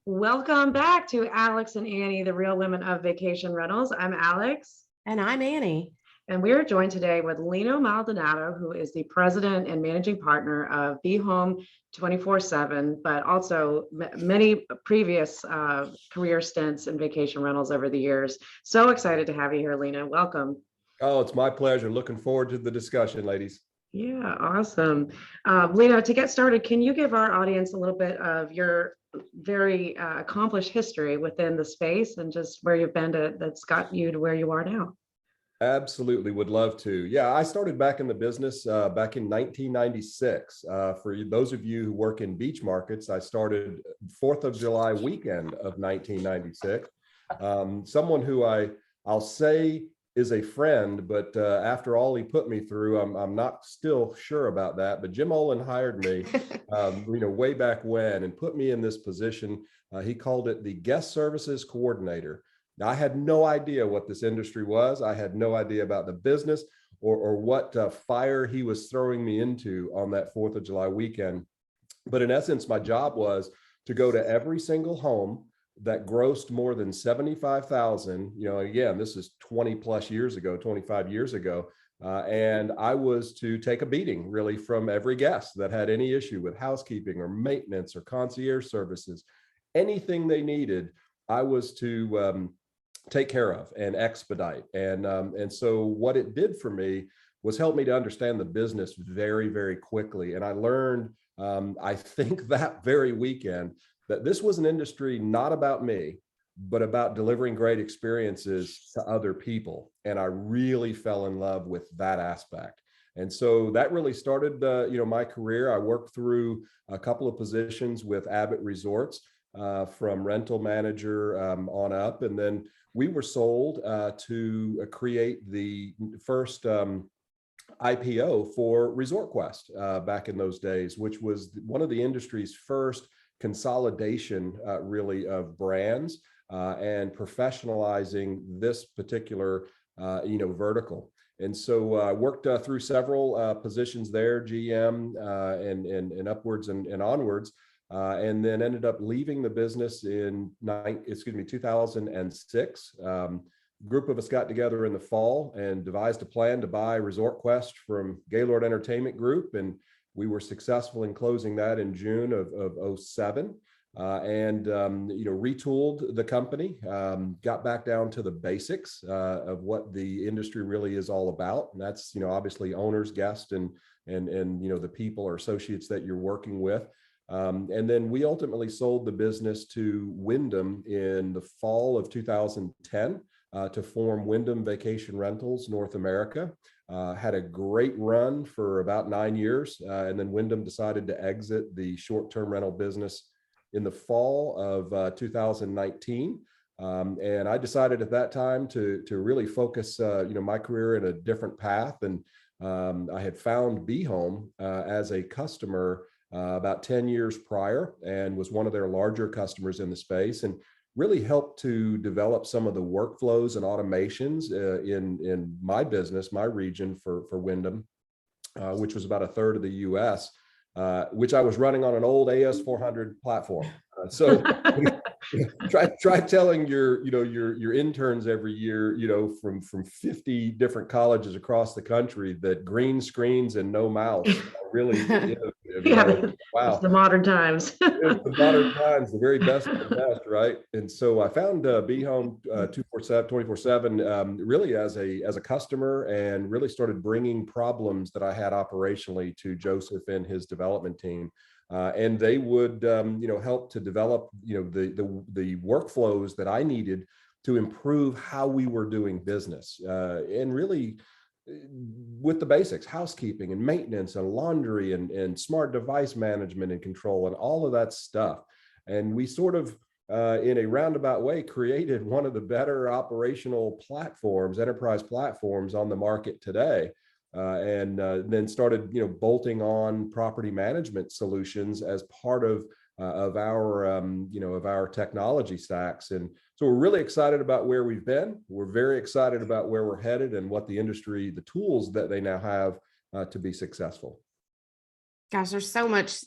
Welcome back to Alex and Annie, the real women of vacation rentals. I'm Alex, And I'm Annie. and we are joined today with Lino Maldonado, who is the president and managing partner of BeHome 24/7, but also many previous career stints in vacation rentals over the years. So excited to have you here, Lino. Welcome. Oh, it's my pleasure. Looking forward to the discussion, ladies. Yeah, awesome. Lino, to get started, can you give our audience a little bit of your very accomplished history within the space and just where you've been that's got you to where you are now? Absolutely, would love to. Yeah, I started back in the business back in 1996. For those of you who work in beach markets, I started 4th of July weekend of 1996. Someone who I'll say is a friend, but after all he put me through, I'm not still sure about that. But Jim Olin hired me, way back when, and put me in this position. He called it the guest services coordinator. Now, I had no idea what this industry was. I had no idea about the business or what fire he was throwing me into on that 4th of July weekend. But in essence, my job was to go to every single home that grossed more than 75,000. Again, this is 20 plus years ago, 25 years ago. And I was to take a beating really from every guest that had any issue with housekeeping or maintenance or concierge services, anything they needed. I was to take care of and expedite. And so what it did for me was help me to understand the business very, very quickly. And I learned, I think that very weekend, that this was an industry not about me, but about delivering great experiences to other people. And I really fell in love with that aspect. And so that really started, my career. I worked through a couple of positions with Abbott Resorts, from rental manager on up. And then we were sold to create the first IPO for ResortQuest back in those days, which was one of the industry's first consolidation really of brands and professionalizing this particular vertical. And so I worked through several positions there, GM and upwards and onwards. And then ended up leaving the business in 2006. Group of us got together in the fall and devised a plan to buy ResortQuest from Gaylord Entertainment Group, and we were successful in closing that in June of 07. And retooled the company, got back down to the basics of what the industry really is all about, and that's obviously owners, guests, and the people or associates that you're working with. And then we ultimately sold the business to Wyndham in the fall of 2010 to form Wyndham Vacation Rentals North America. Had a great run for about 9 years, and then Wyndham decided to exit the short-term rental business in the fall of 2019. And I decided at that time to really focus my career in a different path. And I had found BeHome as a customer about 10 years prior, and was one of their larger customers in the space, and really helped to develop some of the workflows and automations in my business, my region for Wyndham, which was about a third of the US, which I was running on an old AS400 platform. So try telling your interns every year, from 50 different colleges across the country, that green screens and no mouse are really innovative. Yeah, Wow. it's the modern times. It's the modern times, the very best of the best, right? And so I found BeHome 24/7 really as a customer, and really started bringing problems that I had operationally to Joseph and his development team. And they would, help to develop, the workflows that I needed to improve how we were doing business, and really with the basics, housekeeping and maintenance and laundry and smart device management and control and all of that stuff. And we sort of, in a roundabout way, created one of the better operational platforms, enterprise platforms on the market today. And then started, bolting on property management solutions as part of our technology stacks. And so we're really excited about where we've been. We're very excited about where we're headed and what the industry, the tools that they now have to be successful. Gosh, there's so much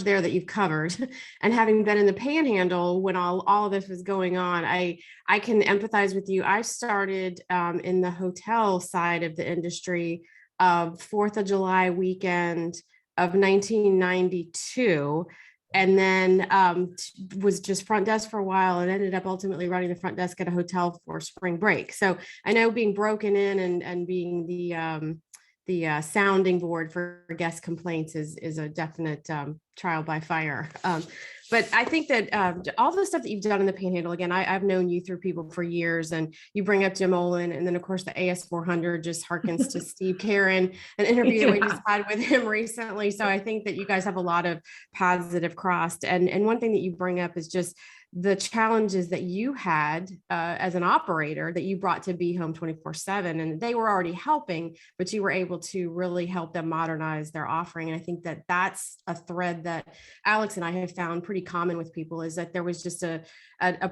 there that you've covered. And having been in the Panhandle when all of this was going on, I can empathize with you. I started in the hotel side of the industry, 4th of July weekend of 1992. And then was just front desk for a while and ended up ultimately running the front desk at a hotel for spring break. So I know being broken in and being the sounding board for guest complaints is a definite trial by fire. But I think that all the stuff that you've done in the Panhandle, again, I've known you through people for years, and you bring up Jim Olin, and then of course the AS400 just harkens to Steve Karen, an interview that we just had with him recently. So I think that you guys have a lot of positive crossed. And one thing that you bring up is just the challenges that you had as an operator that you brought to BeHome 24/7, and they were already helping, but you were able to really help them modernize their offering. And I think that that's a thread that Alex and I have found pretty common with people, is that there was just a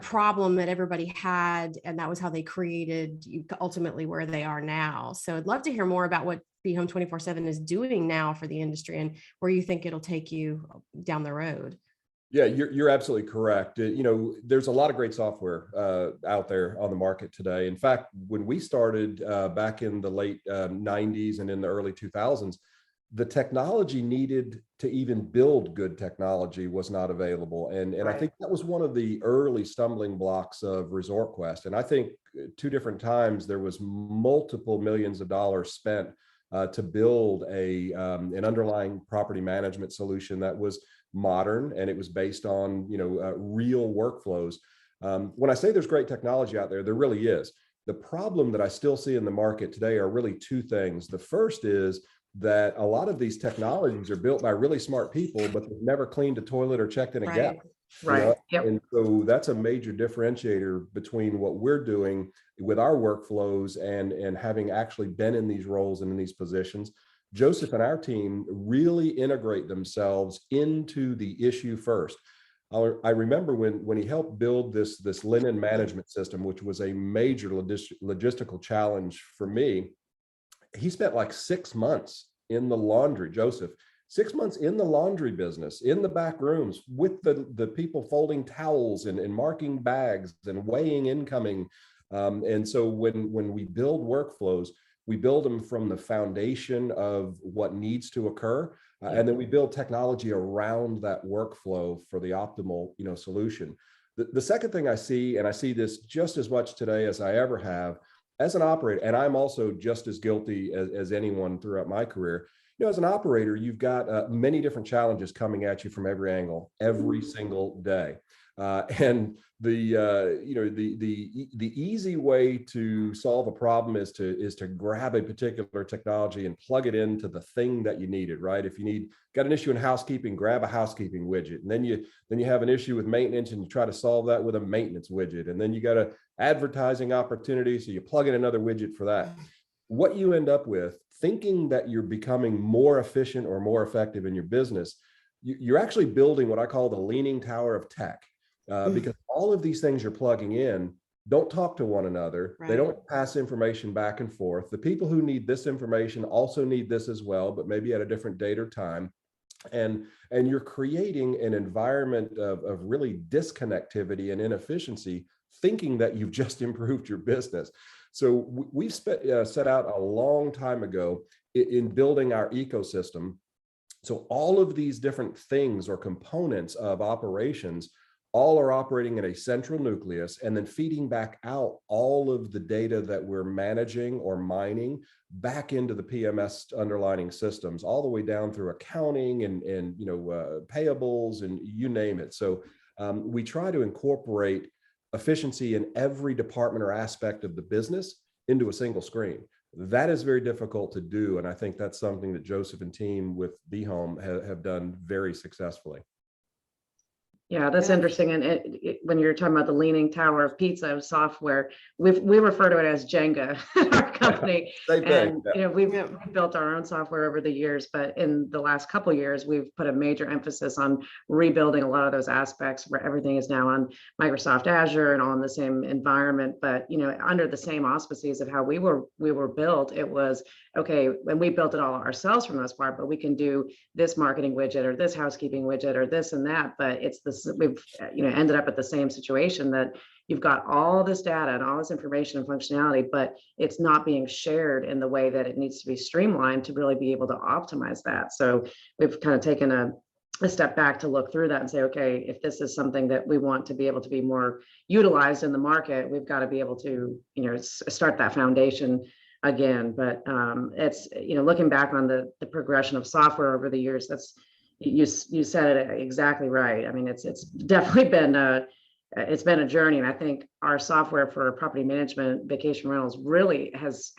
problem that everybody had, and that was how they created ultimately where they are now. So I'd love to hear more about what BeHome 24/7 is doing now for the industry and where you think it'll take you down the road. Yeah, you're absolutely correct. There's a lot of great software out there on the market today. In fact, when we started back in the late 90s and in the early 2000s, the technology needed to even build good technology was not available. And I think that was one of the early stumbling blocks of ResortQuest. And I think 2 different times there was multiple millions of dollars spent to build an underlying property management solution that was modern, and it was based on real workflows. When I say there's great technology out there, there really is. The problem that I still see in the market today are really 2 things. The first is that a lot of these technologies are built by really smart people, but they've never cleaned a toilet or checked in a gap. Right. Yep. And so that's a major differentiator between what we're doing with our workflows and having actually been in these roles and in these positions. Joseph and our team really integrate themselves into the issue first. I remember when he helped build this linen management system, which was a major logistical challenge for me. He spent like 6 months in the laundry, Joseph, 6 months in the laundry business, in the back rooms with the people folding towels and marking bags and weighing incoming. And so when we build workflows, we build them from the foundation of what needs to occur, and then we build technology around that workflow for the optimal, solution. The second thing I see, and I see this just as much today as I ever have as an operator, and I'm also just as guilty as anyone throughout my career. As an operator, you've got many different challenges coming at you from every angle, every single day. And the easy way to solve a problem is to grab a particular technology and plug it into the thing that you needed, right? If you got an issue in housekeeping, grab a housekeeping widget, and then you have an issue with maintenance, and you try to solve that with a maintenance widget, and then you got an advertising opportunity, so you plug in another widget for that. What you end up with, thinking that you're becoming more efficient or more effective in your business, you're actually building what I call the leaning tower of tech. Because all of these things you're plugging in don't talk to one another. Right. They don't pass information back and forth. The people who need this information also need this as well, but maybe at a different date or time. And you're creating an environment of really disconnectivity and inefficiency, thinking that you've just improved your business. So we've set out a long time ago in building our ecosystem. So all of these different things or components of operations all are operating in a central nucleus and then feeding back out all of the data that we're managing or mining back into the PMS underlying systems, all the way down through accounting and payables and you name it. So we try to incorporate efficiency in every department or aspect of the business into a single screen. That is very difficult to do. And I think that's something that Joseph and team with BeHome have done very successfully. Yeah, that's interesting. And when you're talking about the leaning tower of pizza of software, we refer to it as Jenga in our company. And we've built our own software over the years, but in the last couple of years, we've put a major emphasis on rebuilding a lot of those aspects where everything is now on Microsoft Azure and all in the same environment. But under the same auspices of how we were built, it was okay, and we built it all ourselves for the most part, but we can do this marketing widget or this housekeeping widget or this and that. But it's this, we've, ended up at the same situation that you've got all this data and all this information and functionality, but it's not being shared in the way that it needs to be streamlined to really be able to optimize that. So we've kind of taken a step back to look through that and say, okay, if this is something that we want to be able to be more utilized in the market, we've got to be able to, start that foundation again. But it's, looking back on the progression of software over the years, that's, you said it exactly right. I mean, it's definitely been it's been a journey. And I think our software for property management, vacation rentals really has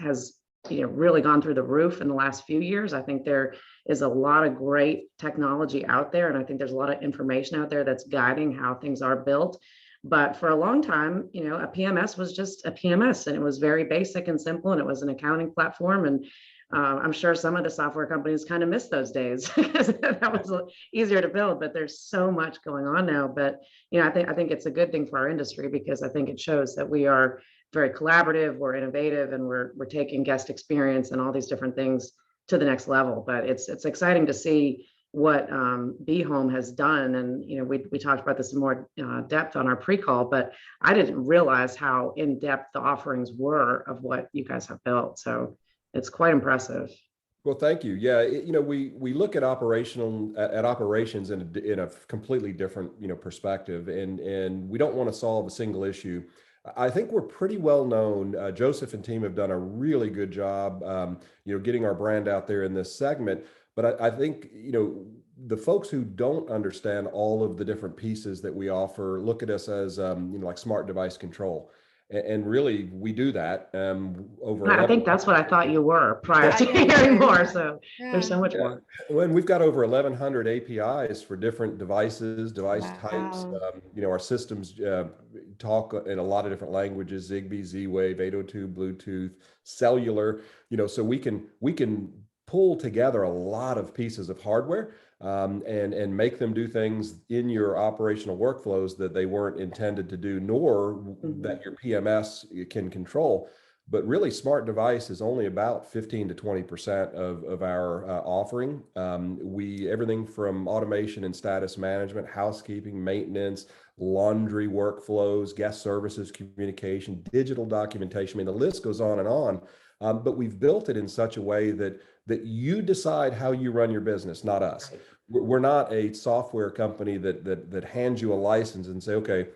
really gone through the roof in the last few years. I think there is a lot of great technology out there. And I think there's a lot of information out there that's guiding how things are built. But for a long time, a PMS was just a PMS, and it was very basic and simple, and it was an accounting platform. And I'm sure some of the software companies kind of miss those days because that was easier to build, but there's so much going on now. But, I think it's a good thing for our industry, because I think it shows that we are very collaborative, we're innovative, and we're taking guest experience and all these different things to the next level. But it's exciting to see what BeHome has done. And, we talked about this in more depth on our pre-call, but I didn't realize how in-depth the offerings were of what you guys have built. So it's quite impressive. Well, thank you. Yeah, we look at operations in a completely different perspective, and we don't want to solve a single issue. I think we're pretty well known. Joseph and team have done a really good job, getting our brand out there in this segment. But I think the folks who don't understand all of the different pieces that we offer look at us as like smart device control. And really, we do that over. I think that's what I thought you were prior to hearing more. So there's so much more. When we've got over 1,100 APIs for different devices, device types. Our systems talk in a lot of different languages: Zigbee, Z-Wave, 802, Bluetooth, cellular. So we can pull together a lot of pieces of hardware and make them do things in your operational workflows that they weren't intended to do, nor that your PMS can control. But really, smart device is only about 15 to 20% of our offering. Everything from automation and status management, housekeeping, maintenance, laundry workflows, guest services, communication, digital documentation. I mean, the list goes on and on. But we've built it in such a way that you decide how you run your business, not us. We're not a software company that hands you a license and say, okay,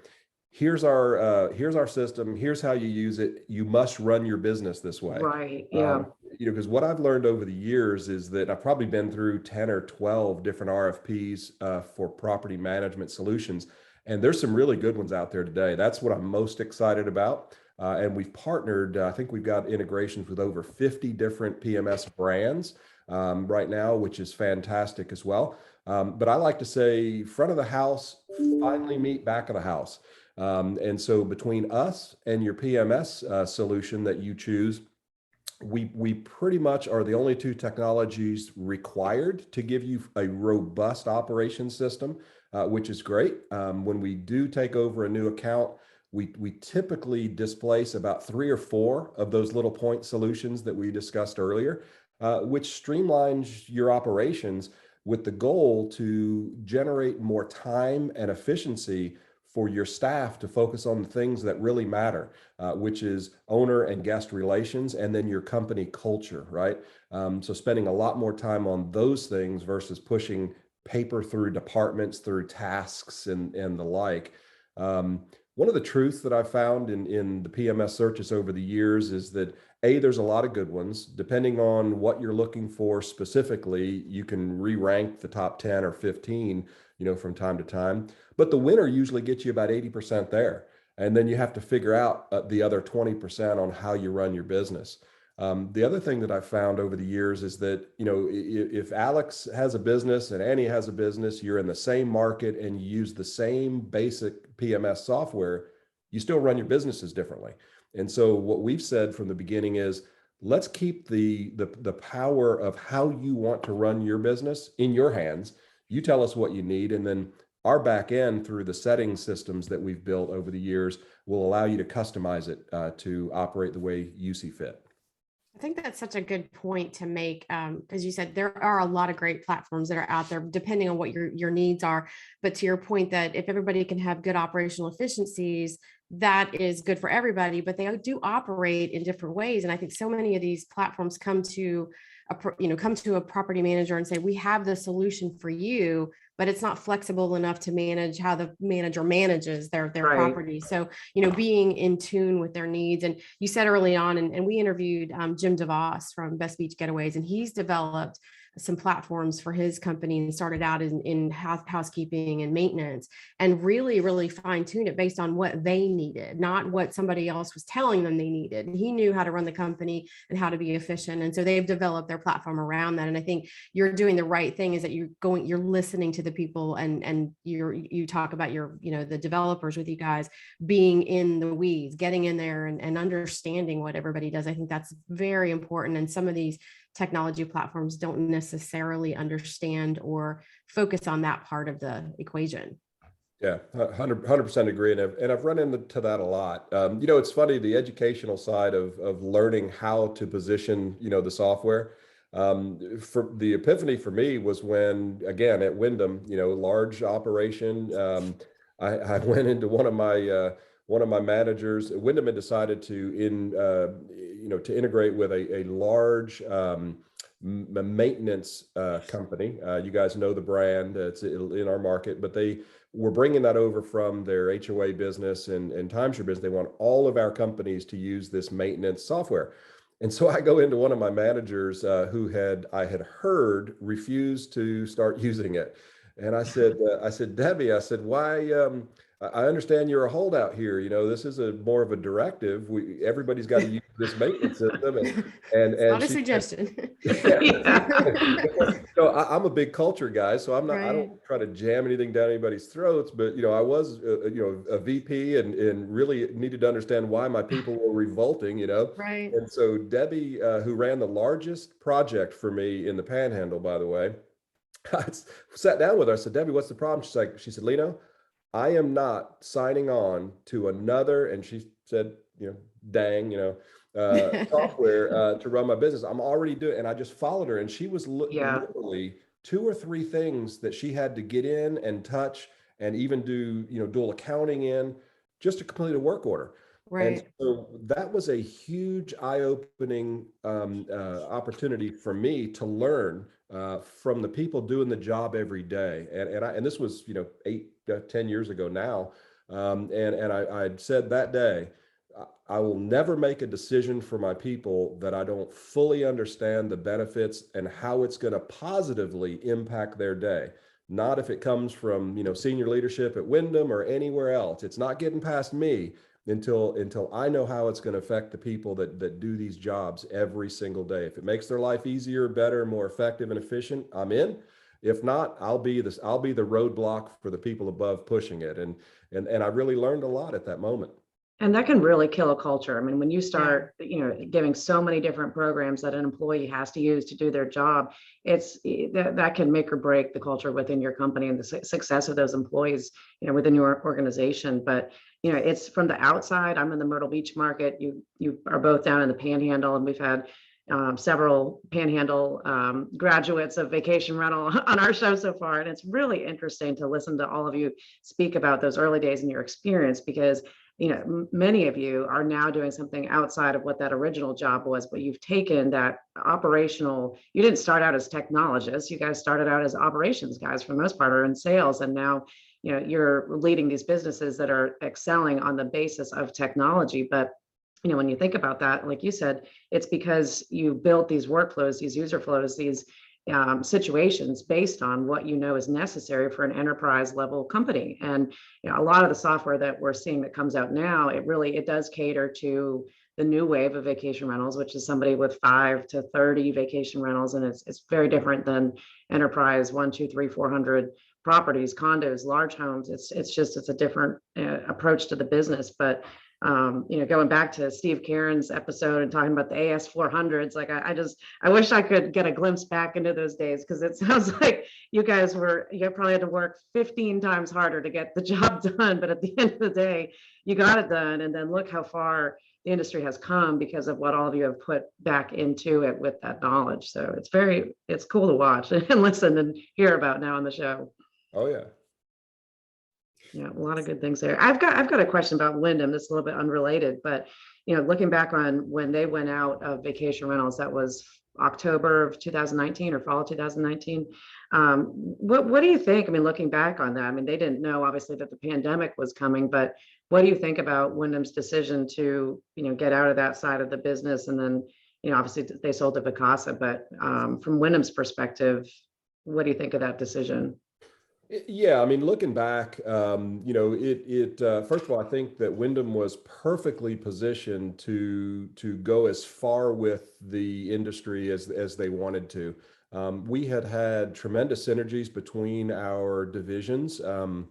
here's our system, here's how you use it. You must run your business this way. Right. Yeah. Because what I've learned over the years is that I've probably been through 10 or 12 different RFPs for property management solutions. And there's some really good ones out there today. That's what I'm most excited about. And we've partnered, I think we've got integrations with over 50 different PMS brands right now, which is fantastic as well. But I like to say front of the house, finally meet back of the house. And so between us and your PMS solution that you choose, we pretty much are the only two technologies required to give you a robust operation system, which is great. When we do take over a new account, we typically displace about 3 or 4 of those little point solutions that we discussed earlier, which streamlines your operations with the goal to generate more time and efficiency for your staff to focus on the things that really matter, which is owner and guest relations, and then your company culture, right? So spending a lot more time on those things versus pushing paper through departments, through tasks and the like. One of the truths that I've found in the PMS searches over the years is that there's a lot of good ones. Depending on what you're looking for specifically, you can re-rank the top 10 or 15, from time to time. But the winner usually gets you about 80% there. And then you have to figure out the other 20% on how you run your business. The other thing that I've found over the years is that, if Alex has a business and Annie has a business, you're in the same market and you use the same basic PMS software, you still run your businesses differently. And so what we've said from the beginning is, let's keep the power of how you want to run your business in your hands. You tell us what you need, and then our back end through the setting systems that we've built over the years will allow you to customize it to operate the way you see fit. I think that's such a good point to make, because you said there are a lot of great platforms that are out there, depending on what your needs are. But to your point, that if everybody can have good operational efficiencies, that is good for everybody. But they do operate in different ways, and I think so many of these platforms come to come to a property manager and say, we have the solution for you, but it's not flexible enough to manage how the manager manages their Right. property. So, being in tune with their needs. And you said early on, and we interviewed Jim DeVos from Best Beach Getaways, and he's developed some platforms for his company and started out in housekeeping and maintenance, and really fine-tuned it based on what they needed, not what somebody else was telling them they needed. And he knew how to run the company and how to be efficient. And so they've developed their platform around that. And I think you're doing the right thing, is that you're listening to the people, and you talk about the developers with you guys being in the weeds, getting in there and understanding what everybody does. I think that's very important. And some of these technology platforms don't necessarily understand or focus on that part of the equation. Yeah, 100% agree. And I've run into that a lot. It's funny, the educational side of learning how to position, the software. For the epiphany for me was when, again, at Wyndham, large operation, I went into one of my managers. Wyndham had decided to integrate with a large maintenance company. You guys know the brand; it's in our market, but they were bringing that over from their HOA business and timeshare business. They want all of our companies to use this maintenance software. And so I go into one of my managers I had heard refused to start using it. And I said, Debbie, why? I understand you're a holdout here. This is more of a directive. Everybody's got to use this maintenance system. And Not a she suggestion. So I'm a big culture guy, so I'm not. Right. I don't try to jam anything down anybody's throats. But I was a VP and really needed to understand why my people were revolting. Right. And so Debbie, who ran the largest project for me in the Panhandle, by the way, I sat down with her. I said, Debbie, what's the problem? She said, Lino, I am not signing on to another, and she said, dang, software to run my business. I'm already doing, and I just followed her, and she was literally 2 or 3 things that she had to get in and touch, and even do, dual accounting in, just to complete a work order. Right. And so that was a huge eye-opening opportunity for me to learn from the people doing the job every day. And this was 8-10 years ago now. And I said that day, I will never make a decision for my people that I don't fully understand the benefits and how it's going to positively impact their day. Not if it comes from senior leadership at Wyndham or anywhere else. It's not getting past me until I know how it's going to affect the people that do these jobs every single day. If it makes their life easier, better, more effective and efficient, I'm in. If not, I'll be the roadblock for the people above pushing it. And I really learned a lot at that moment. And that can really kill a culture. I mean, when you start, giving so many different programs that an employee has to use to do their job, that can make or break the culture within your company and the success of those employees, within your organization. But, it's from the outside. I'm in the Myrtle Beach market. You are both down in the Panhandle, and we've had several Panhandle graduates of vacation rental on our show so far. And it's really interesting to listen to all of you speak about those early days in your experience, because many of you are now doing something outside of what that original job was, but you've taken that operational. You didn't start out as technologists. You guys started out as operations guys for the most part, or in sales. And now, you're leading these businesses that are excelling on the basis of technology. But, when you think about that, like you said, it's because you built these workflows, these user flows, these situations based on what is necessary for an enterprise level company. And a lot of the software that we're seeing that comes out now, it does cater to the new wave of vacation rentals, which is somebody with 5 to 30 vacation rentals, and it's very different than enterprise 1, 2, 3, 400 properties, condos, large homes. It's a different approach to the business. But going back to Steve Caron's episode and talking about the AS 400s, like I wish I could get a glimpse back into those days, because it sounds like you probably had to work 15 times harder to get the job done. But at the end of the day, you got it done. And then look how far the industry has come because of what all of you have put back into it with that knowledge. So it's cool to watch and listen and hear about now on the show. Oh yeah. Yeah, a lot of good things there. I've got a question about Wyndham. That's a little bit unrelated, but looking back on when they went out of vacation rentals, that was October of 2019 or fall of 2019. What do you think? I mean, looking back on that, I mean, they didn't know obviously that the pandemic was coming, but what do you think about Wyndham's decision to get out of that side of the business? And then obviously they sold to Vacasa, but from Wyndham's perspective, what do you think of that decision? Yeah, I mean, looking back, first of all, I think that Wyndham was perfectly positioned to go as far with the industry as they wanted to. We had tremendous synergies between our divisions, the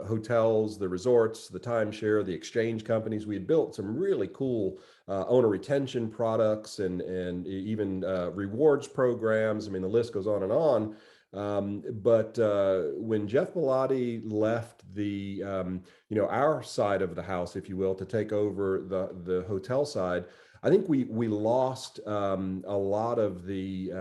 hotels, the resorts, the timeshare, the exchange companies. We had built some really cool owner retention products and even rewards programs. I mean, the list goes on and on. But when Jeff Bellotti left our side of the house, if you will, to take over the hotel side, I think we lost a lot of the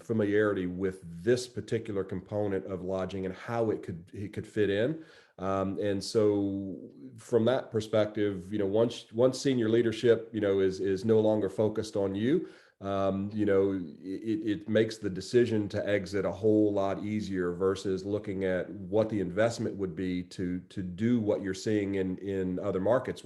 familiarity with this particular component of lodging and how it could fit in. And so from that perspective, once senior leadership, is no longer focused on you, it makes the decision to exit a whole lot easier versus looking at what the investment would be to do what you're seeing in other markets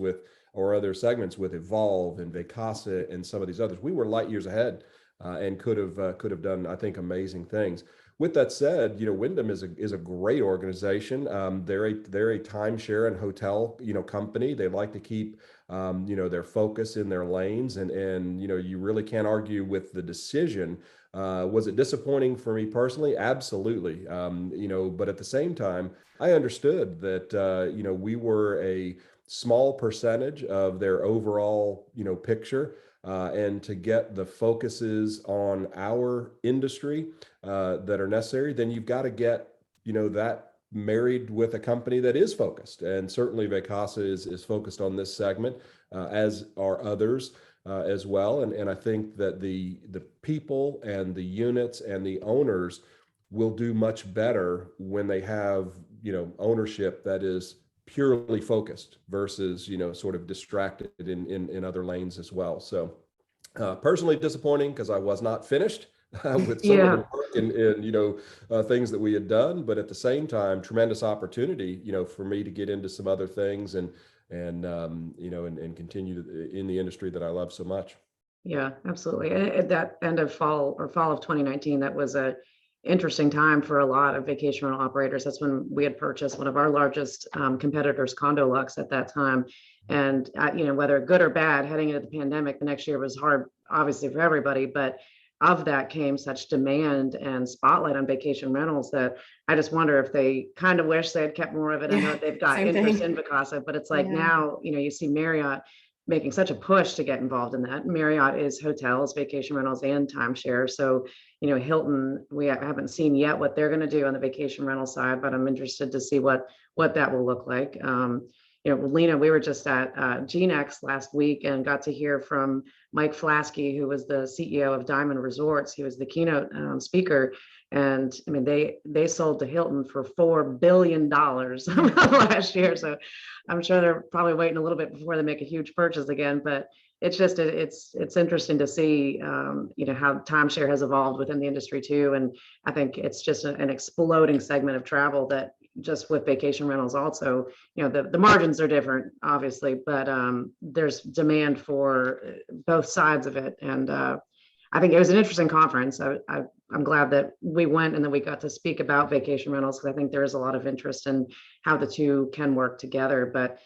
or other segments with Evolve and Vacasa and some of these others. We were light years ahead and could have done, I think, amazing things. With that said, Wyndham is a great organization. They're a timeshare and hotel company. They like to keep their focus in their lanes, and you really can't argue with the decision. Was it disappointing for me personally? Absolutely. But at the same time, I understood that we were a small percentage of their overall picture, and to get the focuses on our industry that are necessary, then you've got to get that married with a company that is focused. And certainly Vacasa is focused on this segment, as are others as well. And I think that the people and the units and the owners will do much better when they have ownership that is purely focused versus sort of distracted in other lanes as well. So personally disappointing because I was not finished with some of the work and things that we had done, but at the same time, tremendous opportunity for me to get into some other things and continue in the industry that I love so much. Yeah, absolutely. And at that end of fall of 2019, that was a interesting time for a lot of vacation rental operators. That's when we had purchased one of our largest competitors, Condo Lux, at that time. And whether good or bad, heading into the pandemic, the next year was hard, obviously, for everybody. But of that came such demand and spotlight on vacation rentals that I just wonder if they kind of wish they had kept more of it. I know they've got interest in Vacasa, but it's like now, you see Marriott making such a push to get involved in that. Marriott is hotels, vacation rentals, and timeshare. So, Hilton, we haven't seen yet what they're going to do on the vacation rental side, but I'm interested to see what that will look like. Lena, we were just at GNX last week and got to hear from Mike Flasky, who was the CEO of Diamond Resorts. He was the keynote speaker. And I mean, they sold to Hilton for $4 billion last year. So I'm sure they're probably waiting a little bit before they make a huge purchase again. But it's just it's interesting to see how timeshare has evolved within the industry too. And I think it's just an exploding segment of travel that just with vacation rentals also, the margins are different, obviously, but there's demand for both sides of it. And I think it was an interesting conference. I'm glad that we went and that we got to speak about vacation rentals because I think there is a lot of interest in how the two can work together. But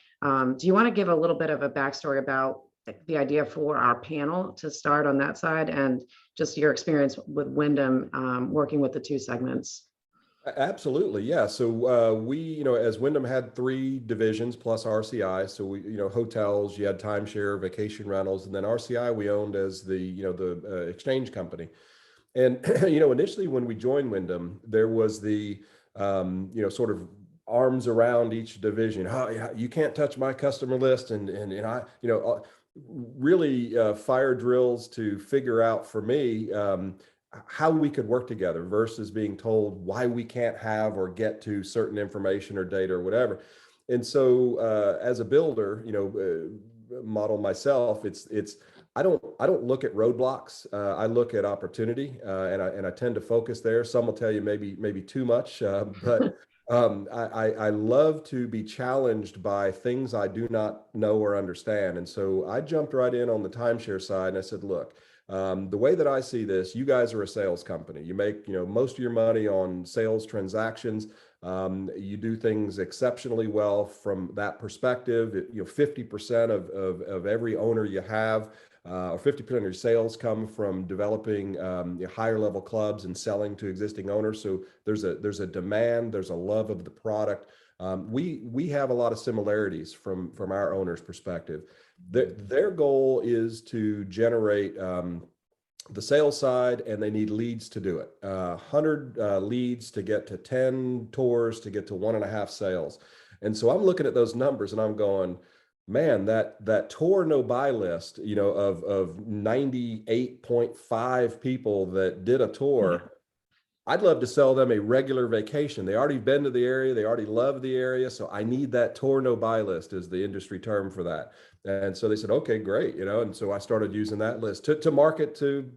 do you want to give a little bit of a backstory about the idea for our panel to start on that side and just your experience with Wyndham working with the two segments? Absolutely. Yeah. So we, as Wyndham had 3 divisions plus RCI. So we, hotels, you had timeshare, vacation rentals, and then RCI we owned as the exchange company. And, initially when we joined Wyndham, there was the, sort of arms around each division. Oh, yeah, you can't touch my customer list, and I, really fire drills to figure out for me how we could work together versus being told why we can't have or get to certain information or data or whatever. And so, as a builder, model myself, it's I don't look at roadblocks. I look at opportunity, and I tend to focus there. Some will tell you maybe too much, but I love to be challenged by things I do not know or understand. And so I jumped right in on the timeshare side, and I said, look. The way that I see this, you guys are a sales company. You make, most of your money on sales transactions. You do things exceptionally well from that perspective. 50% of every owner you have, or 50% of your sales come from developing higher level clubs and selling to existing owners. So there's a demand, there's a love of the product. We have a lot of similarities from our owners' perspective. Their goal is to generate the sales side, and they need leads to do it. 100 leads to get to 10 tours to get to 1.5 sales. And so I'm looking at those numbers and I'm going, man, that tour no buy list, of 98.5 people that did a tour. I'd love to sell them a regular vacation. They already been to the area. They already love the area. So I need that tour no buy list is the industry term for that. And so they said, okay, great. And so I started using that list to market to,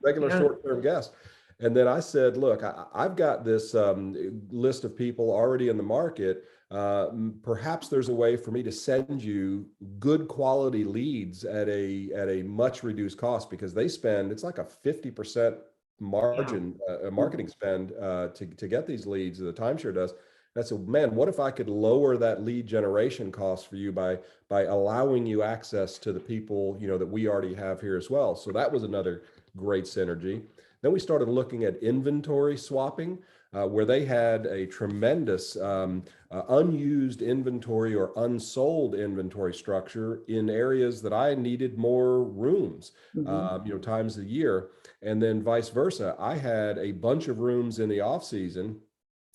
regular short-term guests. And then I said, look, I've got this list of people already in the market. Perhaps there's a way for me to send you good quality leads at a much reduced cost, because they spend, it's like a 50% margin, marketing spend to get these leads. The timeshare does. And I said, man, what if I could lower that lead generation cost for you by allowing you access to the people that we already have here as well? So that was another great synergy. Then we started looking at inventory swapping, where they had a tremendous unused inventory or unsold inventory structure in areas that I needed more rooms, times a year. And then vice versa. I had a bunch of rooms in the off season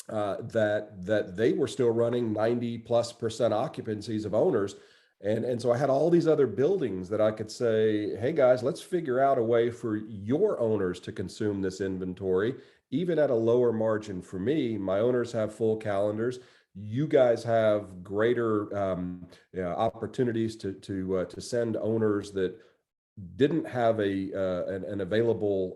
that they were still running 90+% occupancies of owners. And so I had all these other buildings that I could say, hey guys, let's figure out a way for your owners to consume this inventory, even at a lower margin for me. My owners have full calendars. You guys have greater opportunities to send owners that didn't have an available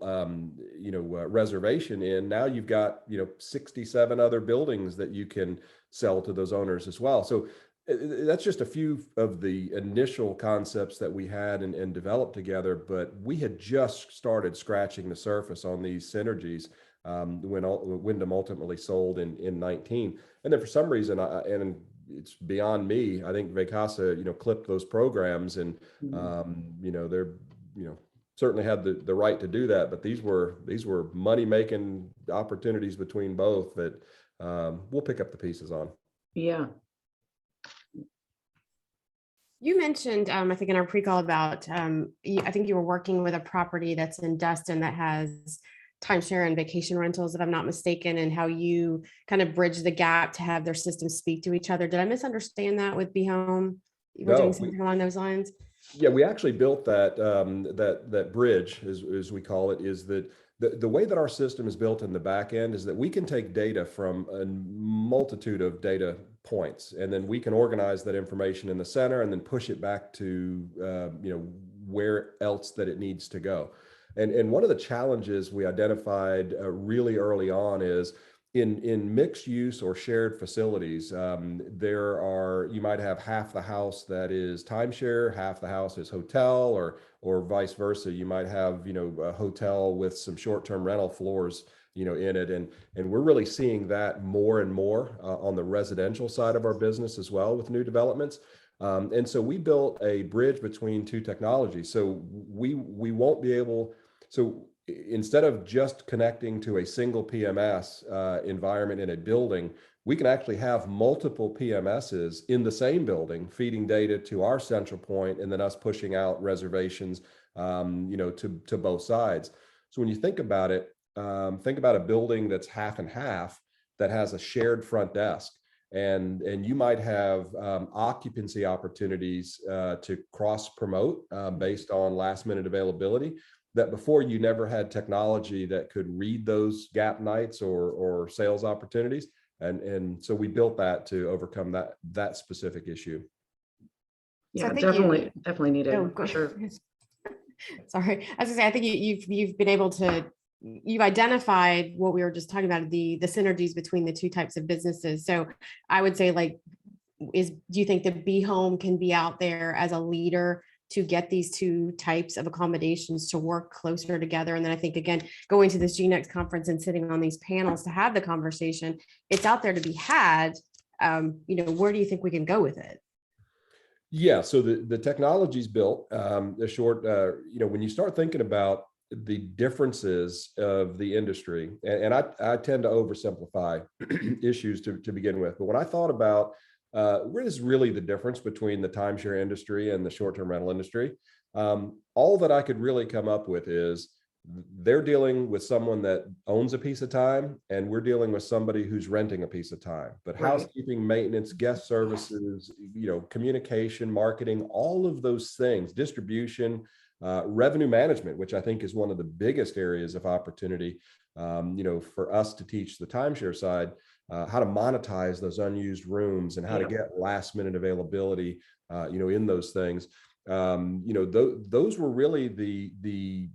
reservation in. Now you've got 67 other buildings that you can sell to those owners as well. So that's just a few of the initial concepts that we had and developed together, but we had just started scratching the surface on these synergies when Wyndham ultimately sold in 19. And then for some reason, and it's beyond me, I think Vacasa, clipped those programs, and they're certainly had the right to do that, but these were money making opportunities between both that we'll pick up the pieces on. Yeah. You mentioned, I think in our pre-call about, I think you were working with a property that's in Destin that has timeshare and vacation rentals, if I'm not mistaken, and how you kind of bridge the gap to have their systems speak to each other. Did I misunderstand that with BeHome? You were doing something along those lines? Yeah, we actually built that bridge, as we call it, is that the way that our system is built in the back end is that we can take data from a multitude of data points, and then we can organize that information in the center and then push it back to where else that it needs to go. And one of the challenges we identified really early on is in mixed use or shared facilities, you might have half the house that is timeshare, half the house is hotel, or vice versa. You might have a hotel with some short-term rental floors in it, and we're really seeing that more and more on the residential side of our business as well with new developments. And so we built a bridge between two technologies. So we won't be able. So instead of just connecting to a single PMS environment in a building, we can actually have multiple PMSs in the same building, feeding data to our central point, and then us pushing out reservations, to both sides. So when you think about it, think about a building that's half and half that has a shared front desk. and you might have occupancy opportunities to cross promote based on last minute availability, that before you never had technology that could read those gap nights or sales opportunities. And so we built that to overcome that specific issue. Yeah, I think definitely needed. Oh, go- Sure. Sorry, I was gonna say, I think you've been able to, you've identified what we were just talking about, the synergies between the two types of businesses. So I would say, like, do you think that BeHome can be out there as a leader to get these two types of accommodations to work closer together? And then I think, again, going to this GNext conference and sitting on these panels to have the conversation, it's out there to be had. Where do you think we can go with it? Yeah, so the technology's built. When you start thinking about the differences of the industry, and I tend to oversimplify issues to begin with, but when I thought about what is really the difference between the timeshare industry and the short-term rental industry, all that I could really come up with is they're dealing with someone that owns a piece of time, and we're dealing with somebody who's renting a piece of time. But Right. housekeeping, maintenance, guest services, communication, marketing, all of those things, distribution, revenue management, which I think is one of the biggest areas of opportunity, for us to teach the timeshare side, how to monetize those unused rooms and how to get last minute availability, in those things. Those were really the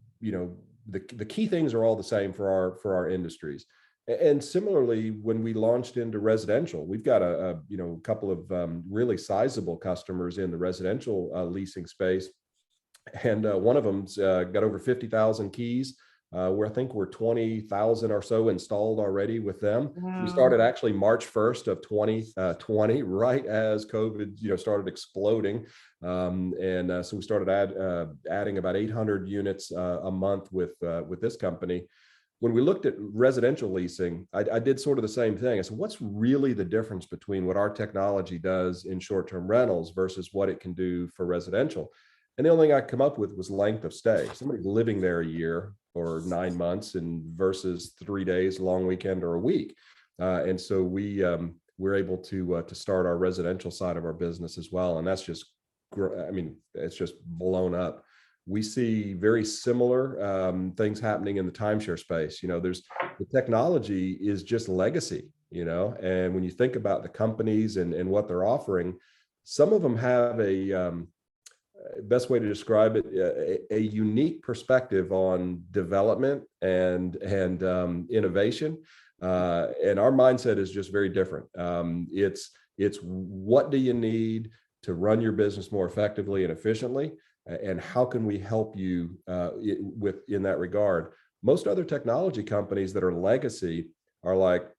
key things are all the same for our industries. And similarly, when we launched into residential, we've got a couple of really sizable customers in the residential leasing space. And one of them's got over 50,000 keys. Where I think we're 20,000 or so installed already with them. Wow. We started actually March 1st of 2020, right as COVID, started exploding. So we started adding about 800 units a month with this company. When we looked at residential leasing, I did sort of the same thing. I said, what's really the difference between what our technology does in short-term rentals versus what it can do for residential? And the only thing I come up with was length of stay. Somebody living there a year or 9 months and versus 3 days, long weekend, or a week. And so we're able to start our residential side of our business as well. And that's just, it's just blown up. We see very similar things happening in the timeshare space. There's the technology is just legacy, and when you think about the companies and what they're offering, some of them have best way to describe it, a unique perspective on development and innovation. And our mindset is just very different. It's what do you need to run your business more effectively and efficiently? And how can we help you in that regard? Most other technology companies that are legacy are like,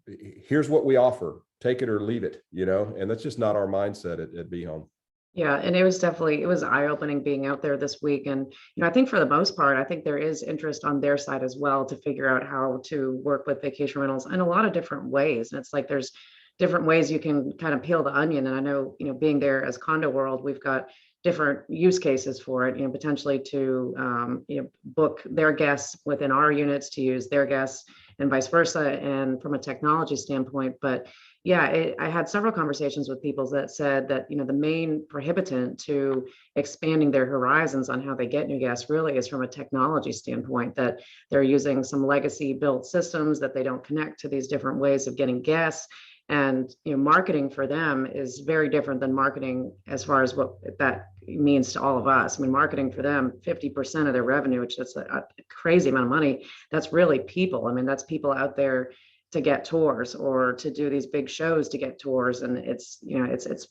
here's what we offer, take it or leave it, and that's just not our mindset at BeHome. Yeah, and it was eye-opening being out there this week. And, I think for the most part, I think there is interest on their side as well to figure out how to work with vacation rentals in a lot of different ways. And it's like, there's different ways you can kind of peel the onion. And I know, being there as Condo World, we've got different use cases for it, potentially to, book their guests within our units, to use their guests and vice versa. And from a technology standpoint, but yeah, I had several conversations with people that said that, the main prohibitant to expanding their horizons on how they get new guests really is from a technology standpoint, that they're using some legacy built systems, that they don't connect to these different ways of getting guests. And, marketing for them is very different than marketing as far as what that means to all of us. Marketing for them, 50% of their revenue, which is a crazy amount of money. That's really people. That's people out there to get tours or to do these big shows to get tours. And it's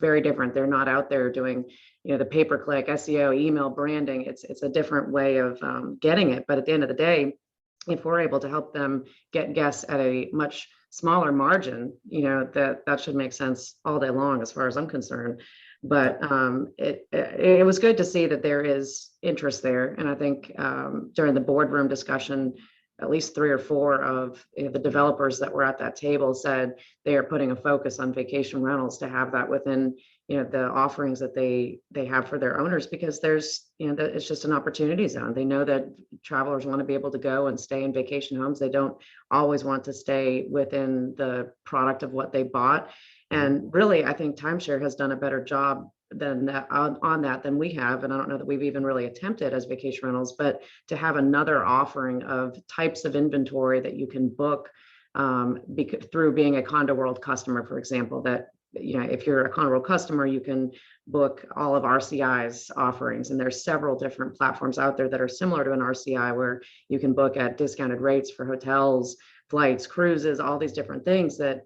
very different. They're not out there doing, the pay-per-click, SEO, email branding. It's a different way of getting it. But at the end of the day, if we're able to help them get guests at a much smaller margin, that should make sense all day long, as far as I'm concerned. But it was good to see that there is interest there. And I think during the boardroom discussion, at least 3 or 4 of the developers that were at that table said they are putting a focus on vacation rentals to have that within the offerings that they have for their owners, because there's, that it's just an opportunity zone. They know that travelers want to be able to go and stay in vacation homes. They don't always want to stay within the product of what they bought. And really, I think timeshare has done a better job than that on that than we have. And I don't know that we've even really attempted as vacation rentals, but to have another offering of types of inventory that you can book through being a Condo World customer, for example, that, if you're a Condo World customer, you can book all of RCI's offerings. And there's several different platforms out there that are similar to an RCI, where you can book at discounted rates for hotels, flights, cruises, all these different things that,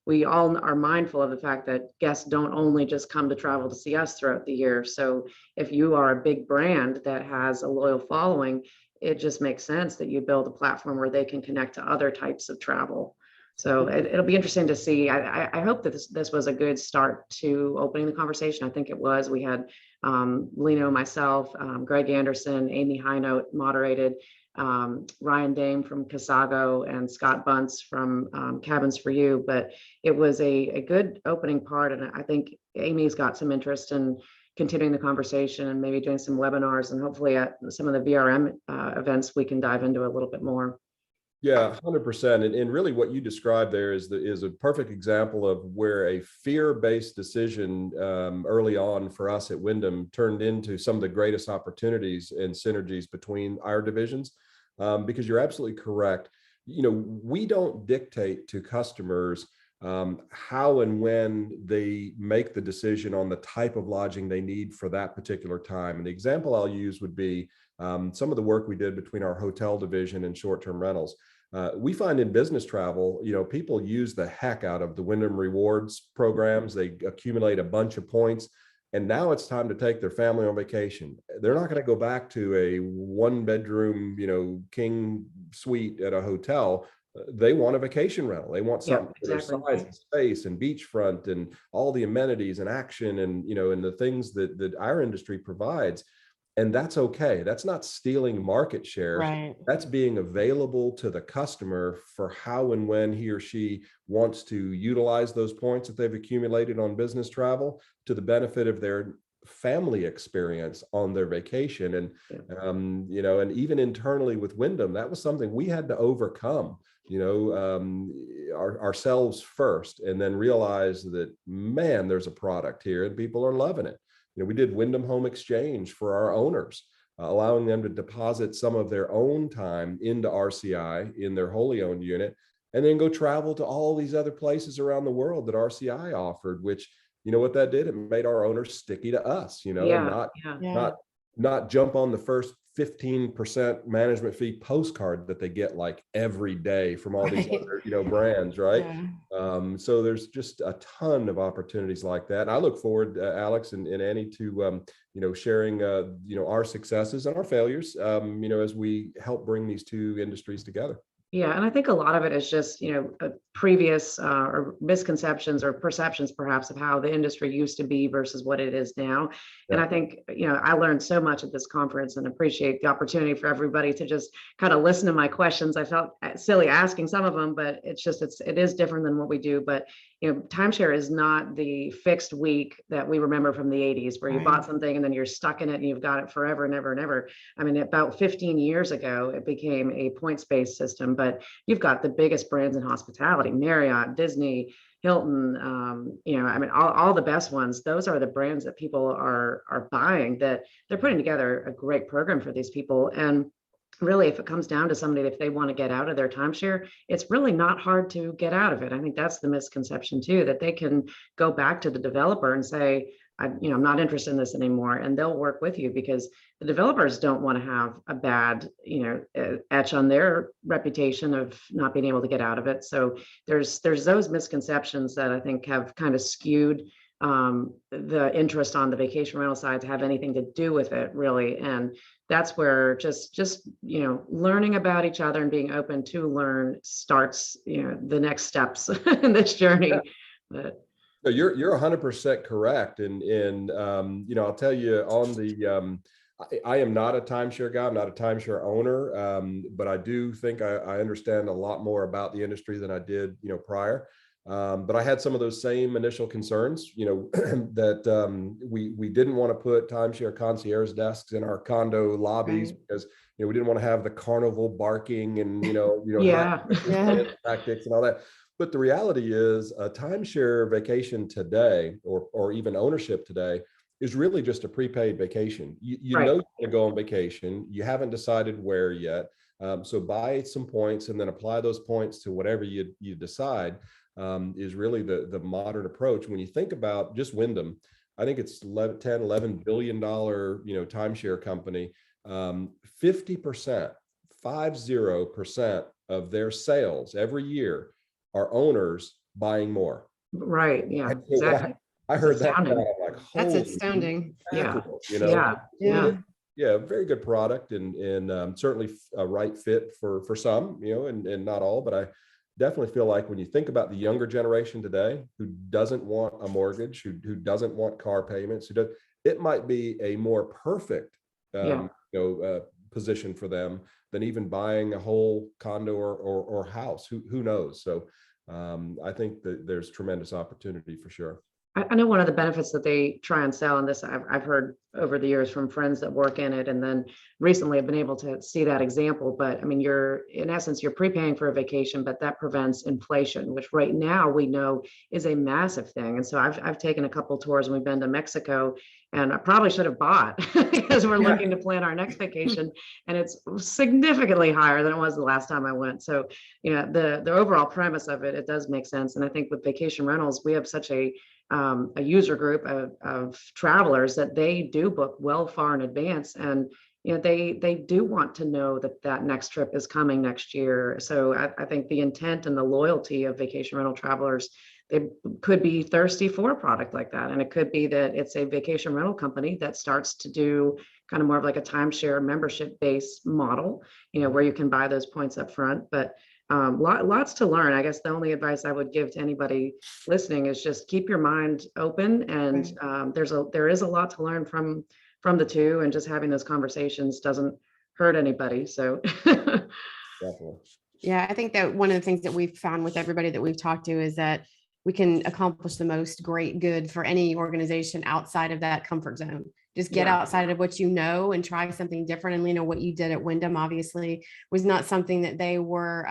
we all are mindful of the fact that guests don't only just come to travel to see us throughout the year. So if you are a big brand that has a loyal following, it just makes sense that you build a platform where they can connect to other types of travel. So it'll be interesting to see. I hope that this was a good start to opening the conversation. I think it was. We had Lino, myself, Greg Anderson, Amy Highnote moderated, Ryan Dame from Casago, and Scott Bunce from Cabins for You. But it was a good opening part. And I think Amy's got some interest in continuing the conversation and maybe doing some webinars, and hopefully at some of the VRM events, we can dive into a little bit more. Yeah, 100%. And really what you described there is a perfect example of where a fear-based decision early on for us at Wyndham turned into some of the greatest opportunities and synergies between our divisions. Because you're absolutely correct. We don't dictate to customers how and when they make the decision on the type of lodging they need for that particular time. And the example I'll use would be some of the work we did between our hotel division and short-term rentals. We find in business travel, people use the heck out of the Wyndham rewards programs. They accumulate a bunch of points, and now it's time to take their family on vacation. They're not going to go back to a one-bedroom, king suite at a hotel. They want a vacation rental. They want something for their size and space and beachfront and all the amenities and action and, and the things that our industry provides. And that's okay. That's not stealing market share. Right. That's being available to the customer for how and when he or she wants to utilize those points that they've accumulated on business travel to the benefit of their family experience on their vacation. And, and even internally with Wyndham, that was something we had to overcome, ourselves first, and then realize that, man, there's a product here and people are loving it. We did Wyndham Home Exchange for our owners, allowing them to deposit some of their own time into RCI in their wholly owned unit, and then go travel to all these other places around the world that RCI offered, which, what that did? It made our owners sticky to us, and not jump on the first 15% management fee postcard that they get like every day from all these other, brands, right? Yeah. So there's just a ton of opportunities like that. And I look forward, Alex and Annie, to sharing our successes and our failures, as we help bring these two industries together. Yeah, and I think a lot of it is just, previous or misconceptions or perceptions perhaps of how the industry used to be versus what it is now. Yeah. And I think, I learned so much at this conference and appreciate the opportunity for everybody to just kind of listen to my questions. I felt silly asking some of them, but it is different than what we do. But, timeshare is not the fixed week that we remember from the 80s, where you bought something and then you're stuck in it and you've got it forever and ever and ever. I mean, about 15 years ago, it became a points-based system, but you've got the biggest brands in hospitality, Marriott, Disney, Hilton, all the best ones. Those are the brands that people are buying, that they're putting together a great program for these people. And really, if it comes down to somebody, if they want to get out of their timeshare, it's really not hard to get out of it. I think that's the misconception too, that they can go back to the developer and say, I'm not interested in this anymore. And they'll work with you, because the developers don't want to have a bad, etch on their reputation of not being able to get out of it. So there's those misconceptions that I think have kind of skewed the interest on the vacation rental side to have anything to do with it, really. And that's where just learning about each other and being open to learn starts, the next steps in this journey. Yeah. But no, you're 100% correct. And I'll tell you, on the I am not a timeshare guy. I'm not a timeshare owner, but I do think I understand a lot more about the industry than I did, prior. But I had some of those same initial concerns, that we didn't want to put timeshare concierge desks in our condo lobbies Right. because we didn't want to have the carnival barking and Yeah. Yeah. tactics and all that. But the reality is, a timeshare vacation today, or even ownership today, is really just a prepaid vacation. You Right. know you're going to go on vacation. You haven't decided where yet. So buy some points and then apply those points to whatever you decide. Is really the modern approach. When you think about just Wyndham, I think it's 11 billion dollar timeshare company. 50%, 50% of their sales every year are owners buying more. Right. Yeah, And so exactly. I It's heard that, astounding. I'm like, That's holy astounding. Yeah. mackerel, Yeah. Yeah. yeah, very good product, and certainly a right fit for some, and not all. But I definitely feel like when you think about the younger generation today, who doesn't want a mortgage, who doesn't want car payments, it might be a more perfect Yeah. position for them than even buying a whole condo or house. Who knows? So I think that there's tremendous opportunity for sure. I know one of the benefits that they try and sell, and this I've heard over the years from friends that work in it, and then recently I've been able to see that example. But I mean, in essence, you're prepaying for a vacation, but that prevents inflation, which right now we know is a massive thing. And so I've taken a couple tours, and we've been to Mexico, and I probably should have bought because we're looking to plan our next vacation, and it's significantly higher than it was the last time I went. So, the overall premise of it does make sense. And I think with vacation rentals, we have such a user group of travelers that they do book well far in advance, and they do want to know that next trip is coming next year. So I think the intent and the loyalty of vacation rental travelers, they could be thirsty for a product like that, and it could be that it's a vacation rental company that starts to do kind of more of like a timeshare membership based model, where you can buy those points up front. But lots to learn. I guess the only advice I would give to anybody listening is just keep your mind open, and there is a lot to learn from the two, and just having those conversations doesn't hurt anybody. So Definitely. Yeah, I think that one of the things that we've found with everybody that we've talked to is that we can accomplish the most great good for any organization outside of that comfort zone. Just get outside of what and try something different. And what you did at Wyndham obviously was not something that they were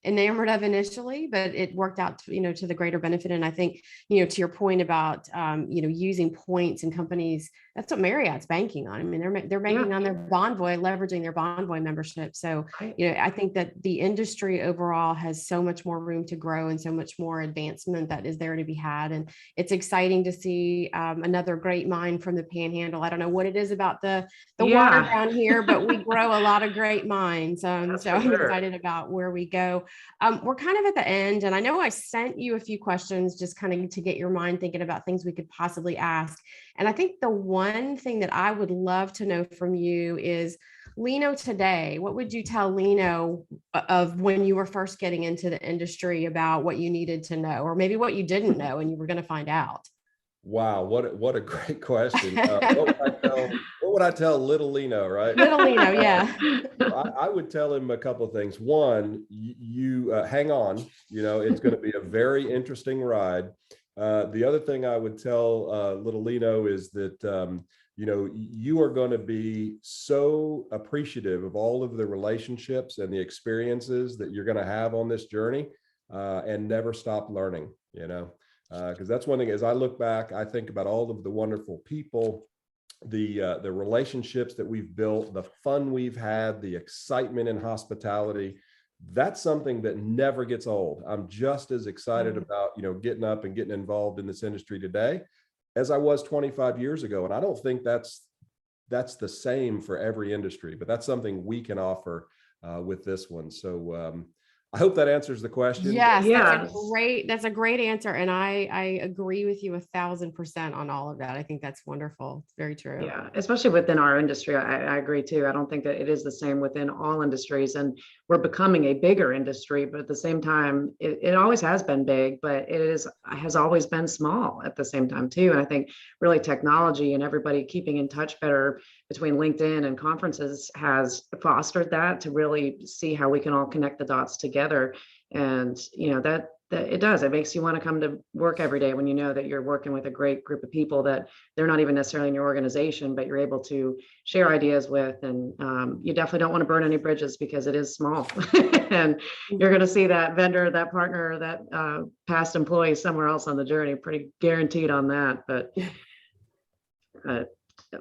enamored of initially, but it worked out to the greater benefit. And I think to your point about using points and companies, that's what Marriott's banking on. I mean, they're banking on their Bonvoy, leveraging their Bonvoy membership. So I think that the industry overall has so much more room to grow and so much more advancement that is there to be had. And it's exciting to see another great mine from the Panhandle. I don't know what it is about the water down here, but we grow a lot of great mines. So I'm excited about where we go. We're kind of at the end, and I know I sent you a few questions just kind of to get your mind thinking about things we could possibly ask. And I think the one thing that I would love to know from you is, Lino today, what would you tell Lino of when you were first getting into the industry about what you needed to know, or maybe what you didn't know and you were going to find out? Wow, what a great question. What would I tell little Lino, right? Little Lino, yeah. I would tell him a couple of things. One, you hang on, it's going to be a very interesting ride. The other thing I would tell little Lino is that, you are going to be so appreciative of all of the relationships and the experiences that you're going to have on this journey, and never stop learning, because that's one thing. As I look back, I think about all of the wonderful people, the relationships that we've built, the fun we've had, the excitement in hospitality. That's something that never gets old. I'm just as excited about, getting up and getting involved in this industry today as I was 25 years ago. And I don't think that's the same for every industry, but that's something we can offer with this one. So I hope that answers the question. Yes, that's a great answer. And I agree with you 1,000% on all of that. I think that's wonderful. It's very true. Yeah, especially within our industry. I agree too. I don't think that it is the same within all industries, and we're becoming a bigger industry, but at the same time, it always has been big, but has always been small at the same time too. And I think really technology and everybody keeping in touch better between LinkedIn and conferences has fostered that, to really see how we can all connect the dots together. And that it does. It makes you want to come to work every day when you know that you're working with a great group of people that they're not even necessarily in your organization, but you're able to share ideas with. And you definitely don't want to burn any bridges because it is small. And you're going to see that vendor, that partner, that past employee somewhere else on the journey, pretty guaranteed on that. But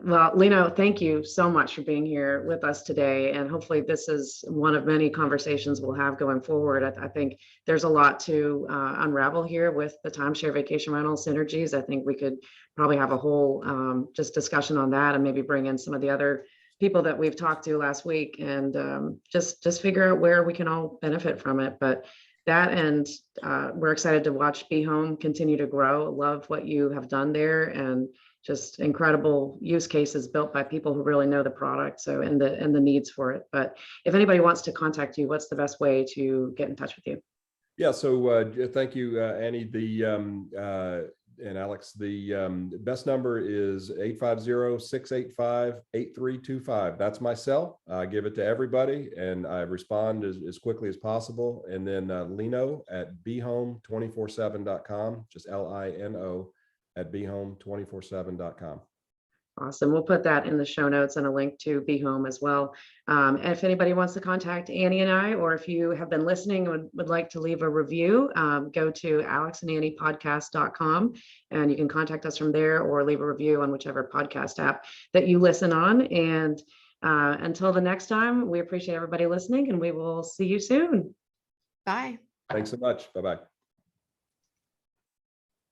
well, Lino, thank you so much for being here with us today. And hopefully this is one of many conversations we'll have going forward. I think there's a lot to unravel here with the timeshare vacation rental synergies. I think we could probably have a whole just discussion on that and maybe bring in some of the other people that we've talked to last week and just figure out where we can all benefit from it. But that and we're excited to watch BeHome continue to grow. Love what you have done there and just incredible use cases built by people who really know the product. So and the needs for it. But if anybody wants to contact you, what's the best way to get in touch with you? Yeah, so thank you, Annie. And Alex, the best number is 850-685-8325. That's my cell. I give it to everybody and I respond as quickly as possible. And then Lino at BeHome247.com, just Lino at BeHome247.com. Awesome. We'll put that in the show notes and a link to BeHome as well. And if anybody wants to contact Annie and I, or if you have been listening and would like to leave a review, go to alexandanniepodcast.com and you can contact us from there or leave a review on whichever podcast app that you listen on. And until the next time, we appreciate everybody listening and we will see you soon. Bye. Thanks so much. Bye-bye.